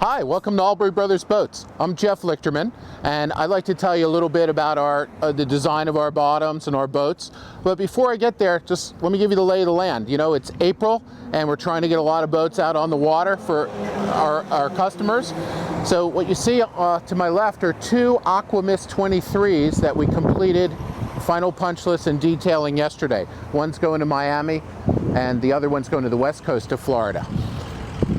Hi, welcome to Albury Brothers Boats. I'm Jeff Lichterman, and I'd like to tell you a little bit about the design of our bottoms and our boats. But before I get there, just let me give you the lay of the land. You know, it's April, and we're trying to get a lot of boats out on the water for our customers. So what you see to my left are two Aquamist 23s that we completed final punch list and detailing yesterday. One's going to Miami, and the other one's going to the west coast of Florida.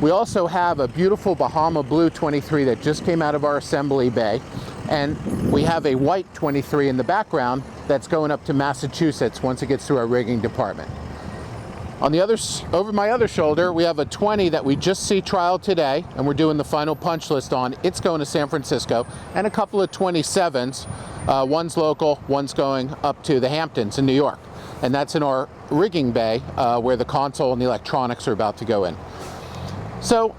We also have a beautiful Bahama Blue 23 that just came out of our assembly bay, and we have a white 23 in the background that's going up to Massachusetts once it gets through our rigging department. On the over my other shoulder, we have a 20 that we just sea trialed today, and we're doing the final punch list on. It's going to San Francisco, and a couple of 27s. One's local, one's going up to the Hamptons in New York, and that's in our rigging bay where the console and the electronics are about to go in. So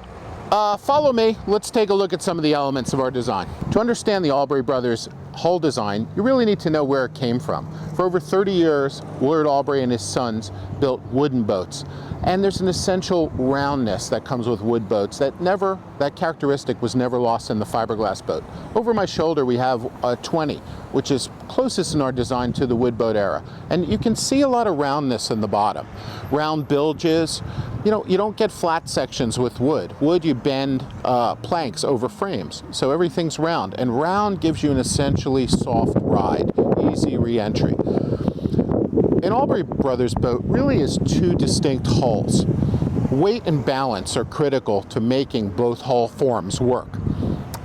follow me, let's take a look at some of the elements of our design. To understand the Albury Brothers hull design, you really need to know where it came from. For over 30 years, Willard Albury and his sons built wooden boats. And there's an essential roundness that comes with wood boats that characteristic was never lost in the fiberglass boat. Over my shoulder we have a 20, which is closest in our design to the wood boat era. And you can see a lot of roundness in the bottom. Round bilges. You know, you don't get flat sections with wood. Wood, you bend planks over frames, so everything's round. And round gives you an essentially soft ride, easy re-entry. An Albury Brothers boat really is two distinct hulls. Weight and balance are critical to making both hull forms work.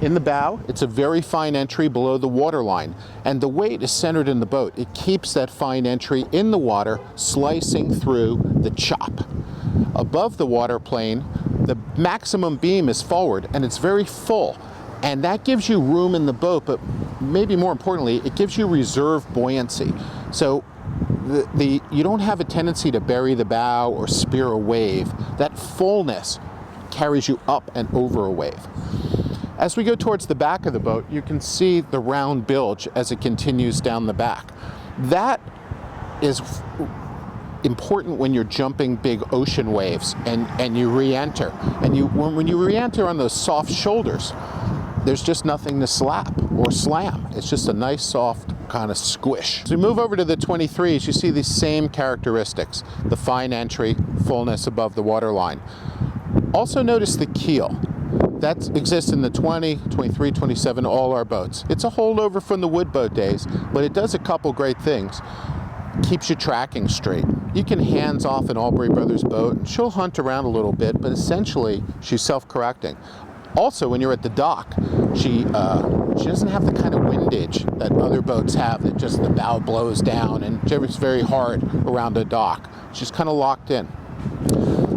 In the bow, it's a very fine entry below the waterline, and the weight is centered in the boat. It keeps that fine entry in the water, slicing through the chop. Above the water plane, the maximum beam is forward, and it's very full. And that gives you room in the boat, but maybe more importantly, it gives you reserve buoyancy. So you don't have a tendency to bury the bow or spear a wave. That fullness carries you up and over a wave. As we go towards the back of the boat, you can see the round bilge as it continues down the back. That is important when you're jumping big ocean waves and you re-enter. And when you re-enter on those soft shoulders, there's just nothing to slap or slam. It's just a nice soft kind of squish. As we move over to the 23s, you see these same characteristics. The fine entry, fullness above the waterline. Also notice the keel. That exists in the 20, 23, 27, all our boats. It's a holdover from the wood boat days, but it does a couple great things. Keeps you tracking straight. You can hands off an Albury Brothers boat, and she'll hunt around a little bit, but essentially she's self-correcting. Also, when you're at the dock, she doesn't have the kind of windage that other boats have, that just the bow blows down and it's very hard around a dock. She's kind of locked in.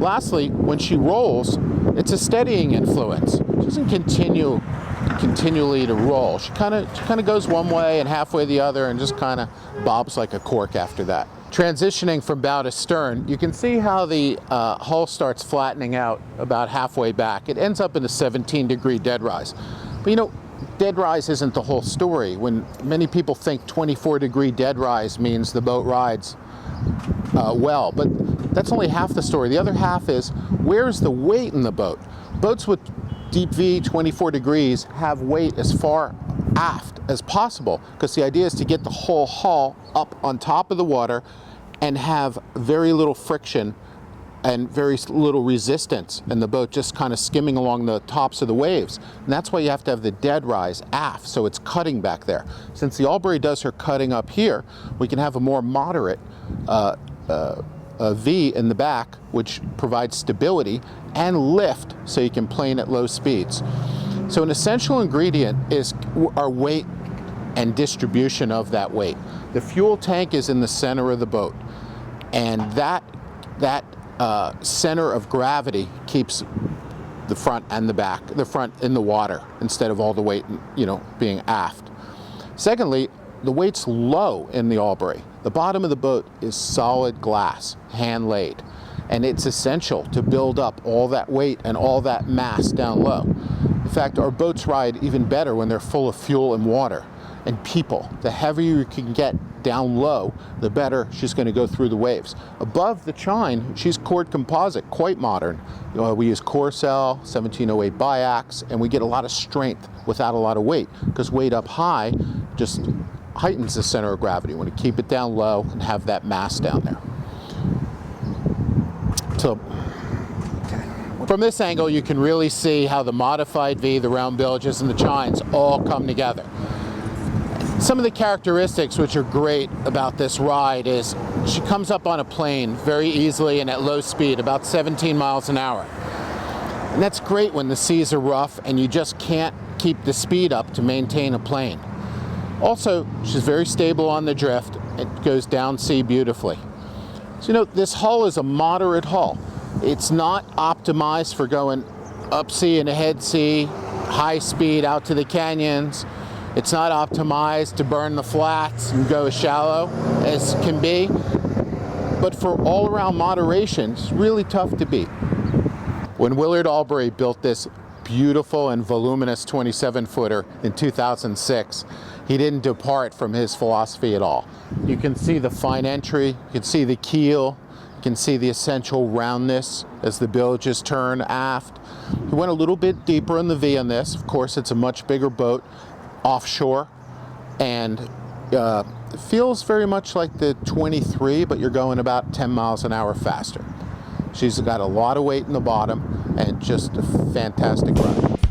Lastly, when she rolls, it's a steadying influence. She doesn't continually to roll. She kind of goes one way and halfway the other, and just kind of bobs like a cork after that. Transitioning from bow to stern, you can see how the hull starts flattening out about halfway back. It ends up in a 17-degree dead rise. But you know, dead rise isn't the whole story. When many people think 24-degree dead rise means the boat rides well, but that's only half the story. The other half is, where's the weight in the boat? Boats with deep V 24 degrees have weight as far aft as possible, because the idea is to get the whole hull up on top of the water and have very little friction and very little resistance, and the boat just kind of skimming along the tops of the waves. And that's why you have to have the dead rise aft, so it's cutting back there. Since the Albury does her cutting up here, we can have a more moderate V in the back, which provides stability and lift, so you can plane at low speeds. So an essential ingredient is our weight and distribution of that weight. The fuel tank is in the center of the boat, and that center of gravity keeps the front and the back, the front in the water instead of all the weight, being aft. Secondly, the weight's low in the Albury. The bottom of the boat is solid glass, hand laid, and it's essential to build up all that weight and all that mass down low. In fact, our boats ride even better when they're full of fuel and water and people. The heavier you can get down low, the better she's going to go through the waves. Above the chine, she's cord composite, quite modern. We use Corcel, 1708 biax, and we get a lot of strength without a lot of weight, because weight up high just heightens the center of gravity. We want to keep it down low and have that mass down there. So from this angle, you can really see how the modified V, the round bilges, and the chines all come together. Some of the characteristics which are great about this ride is she comes up on a plane very easily and at low speed, about 17 miles an hour. And that's great when the seas are rough and you just can't keep the speed up to maintain a plane. Also, she's very stable on the drift. It goes down sea beautifully. So, this hull is a moderate hull. It's not optimized for going up sea and ahead sea, high speed out to the canyons. It's not optimized to burn the flats and go as shallow as can be. But for all-around moderation, it's really tough to beat. When Willard Albury built this beautiful and voluminous 27-footer in 2006, he didn't depart from his philosophy at all. You can see the fine entry, you can see the keel, you can see the essential roundness as the bilges turn aft. He went a little bit deeper in the V on this. Of course, it's a much bigger boat offshore, and it feels very much like the 23, but you're going about 10 miles an hour faster. She's got a lot of weight in the bottom and just a fantastic ride.